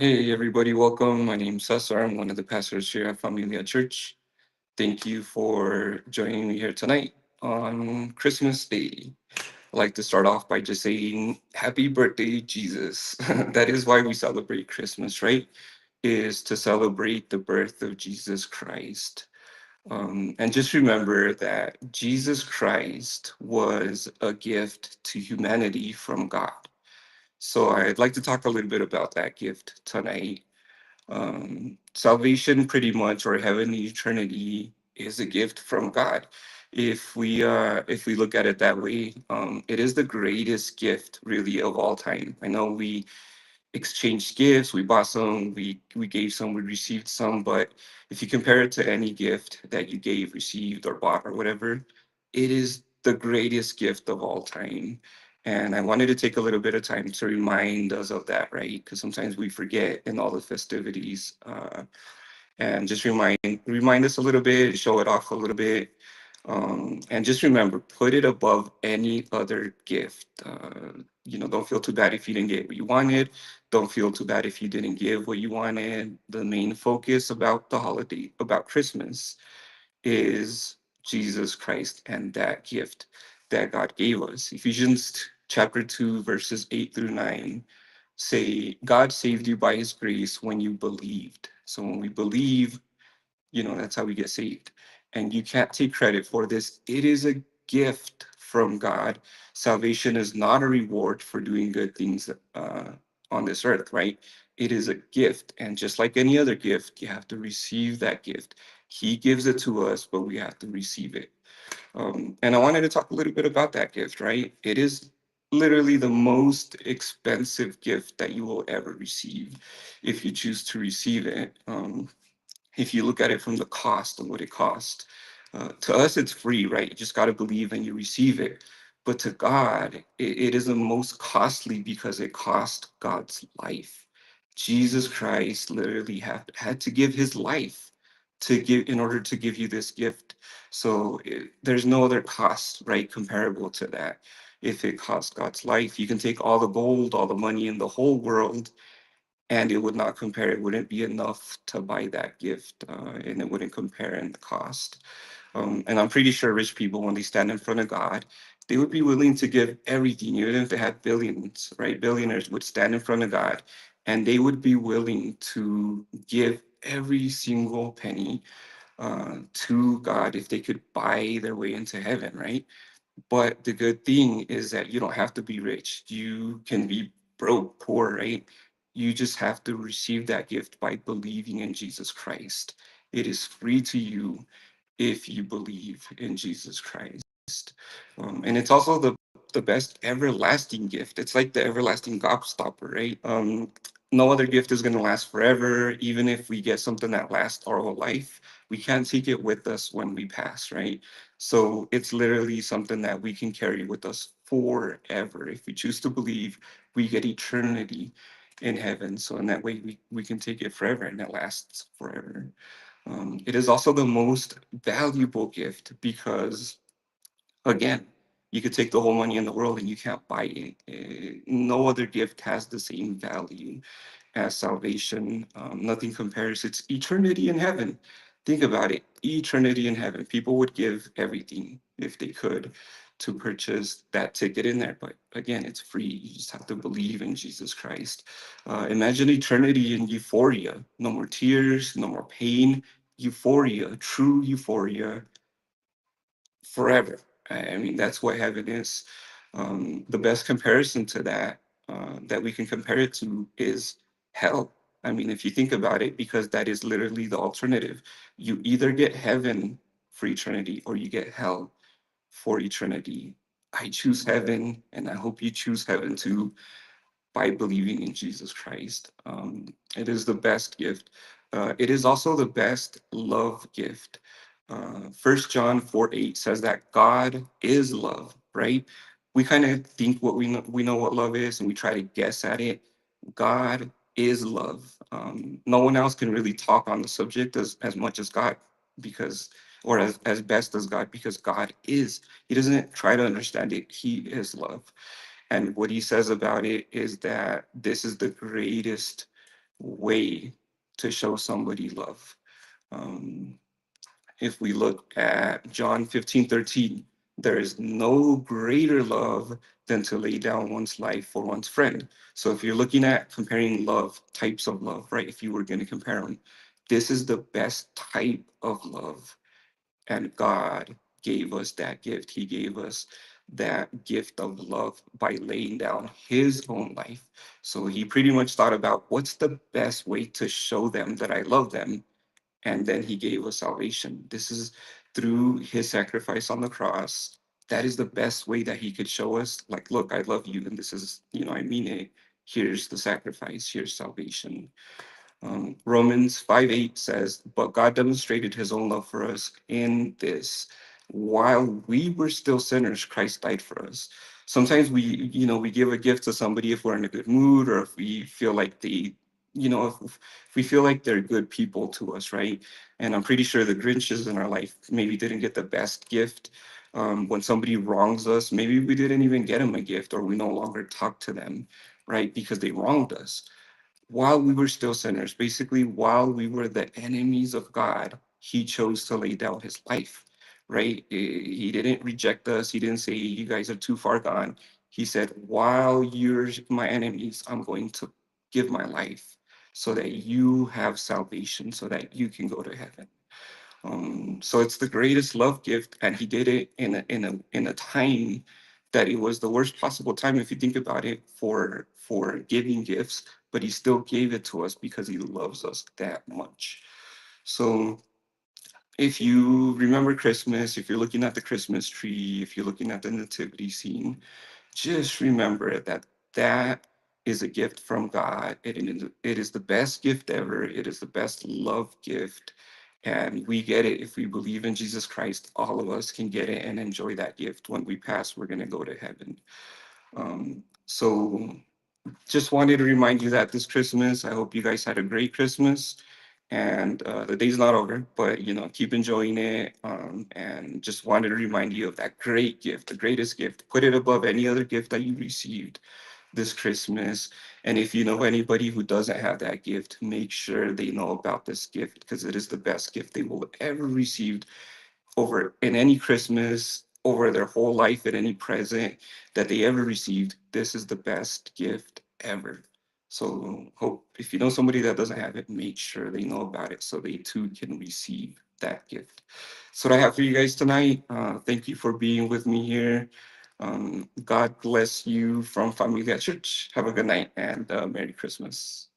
Hey, everybody, welcome. My name's Cesar. I'm one of the pastors here at Familia Church. Thank you for joining me here tonight on Christmas Day. I'd like to start off by just saying happy birthday, Jesus. That is why we celebrate Christmas, right? Is to celebrate the birth of Jesus Christ. And just remember that Jesus Christ was a gift to humanity from God. So I'd like to talk a little bit about that gift tonight. Salvation, pretty much, or heaven eternity, is a gift from God. If we look at it that way, it is the greatest gift, really, of all time. I know we exchanged gifts, we bought some, we gave some, we received some, but if you compare it to any gift that you gave, received, or bought, or whatever, it is the greatest gift of all time. And I wanted to take a little bit of time to remind us of that, right? Because sometimes we forget in all the festivities, and just remind us a little bit, show it off a little bit, and just remember, put it above any other gift. Don't feel too bad if you didn't get what you wanted. Don't feel too bad if you didn't give what you wanted. The main focus about the holiday, about Christmas, is Jesus Christ and that gift that God gave us. Ephesians chapter 2, verses 8 through 9 say, God saved you by his grace when you believed. So when we believe, that's how we get saved. And you can't take credit for this. It is a gift from God. Salvation is not a reward for doing good things on this earth, right? It is a gift. And just like any other gift, you have to receive that gift. He gives it to us, but we have to receive it. And I wanted to talk a little bit about that gift, right? It is literally the most expensive gift that you will ever receive if you choose to receive it. If you look at it from the cost of what it costs. To us, it's free, right? You just got to believe and you receive it. But to God, it is the most costly because it cost God's life. Jesus Christ literally had to give his life to give in order to give you this gift. So there's no other cost, right, comparable to that. If it cost God's life, you can take all the gold, all the money in the whole world, and it would not compare. It wouldn't be enough to buy that gift, and it wouldn't compare in the cost. And I'm pretty sure rich people, when they stand in front of God, they would be willing to give everything, even if they had billions, right? Billionaires would stand in front of God, and they would be willing to give every single penny to God if they could buy their way into heaven, right? But the good thing is that you don't have to be rich. You can be broke, poor, right? You just have to receive that gift by believing in Jesus Christ. It is free to you if you believe in Jesus Christ. And it's also the best everlasting gift. It's like the everlasting gobstopper, right? No other gift is going to last forever. Even if we get something that lasts our whole life, we can't take it with us when we pass, right? So it's literally something that we can carry with us forever. If we choose to believe, we get eternity in heaven. So in that way, we can take it forever and it lasts forever. It is also the most valuable gift because, again, you could take the whole money in the world and you can't buy it. No other gift has the same value as salvation. Nothing compares. It's eternity in heaven. Think about it, eternity in heaven. People would give everything if they could to purchase that ticket in there. But again, it's free. You just have to believe in Jesus Christ. Imagine eternity in euphoria. No more tears, no more pain. Euphoria, true euphoria forever. I mean, that's what heaven is. The best comparison to that, that we can compare it to, is hell. I mean, if you think about it, because that is literally the alternative. You either get heaven for eternity or you get hell for eternity. I choose heaven, and I hope you choose heaven too by believing in Jesus Christ. It is the best gift. It is also the best love gift. 1 John 4:8 says that God is love, right? We kind of think what we know what love is, and we try to guess at it. God is love. No one else can really talk on the subject as much as God, because, or as best as God, because God is. He doesn't try to understand it. He is love. And what he says about it is that this is the greatest way to show somebody love. Um, if we look at John 15:13, there is no greater love than to lay down one's life for one's friend. So if you're looking at comparing love, types of love, right? If you were going to compare them, this is the best type of love. And God gave us that gift. He gave us that gift of love by laying down his own life. So he pretty much thought about what's the best way to show them that I love them, and then he gave us salvation. This is through his sacrifice on the cross. That is the best way that he could show us, like, look, I love you, and this is, I mean it. Here's the sacrifice, here's salvation. Romans 5:8 says, but God demonstrated his own love for us in this. While we were still sinners, Christ died for us. Sometimes we give a gift to somebody if we're in a good mood, or if we feel like if we feel like they're good people to us, right? And I'm pretty sure the Grinches in our life maybe didn't get the best gift. When somebody wrongs us, maybe we didn't even get them a gift, or we no longer talk to them, right? Because they wronged us while we were still sinners, basically while we were the enemies of God, he chose to lay down his life, right? He didn't reject us. He didn't say, you guys are too far gone. He said, while you're my enemies, I'm going to give my life so that you have salvation, so that you can go to heaven. So it's the greatest love gift, and he did it in a time that it was the worst possible time if you think about it for giving gifts, but he still gave it to us because he loves us that much. So if you remember Christmas, if you're looking at the Christmas tree, if you're looking at the nativity scene, just remember that that is a gift from God. It is the best gift ever. It is the best love gift. And we get it if we believe in Jesus Christ. All of us can get it and enjoy that gift. When we pass, we're going to go to heaven. So just wanted to remind you that this Christmas, I hope you guys had a great Christmas. And the day's not over, but keep enjoying it. And just wanted to remind you of that great gift, the greatest gift. Put it above any other gift that you received this Christmas. And if you know anybody who doesn't have that gift, make sure they know about this gift, because it is the best gift they will ever receive over in any Christmas, over their whole life, in any present that they ever received. This is the best gift ever. So hope if you know somebody that doesn't have it, make sure they know about it so they too can receive that gift. So what I have for you guys tonight. Thank you for being with me here. God bless you from Familia Church. Have a good night and Merry Christmas.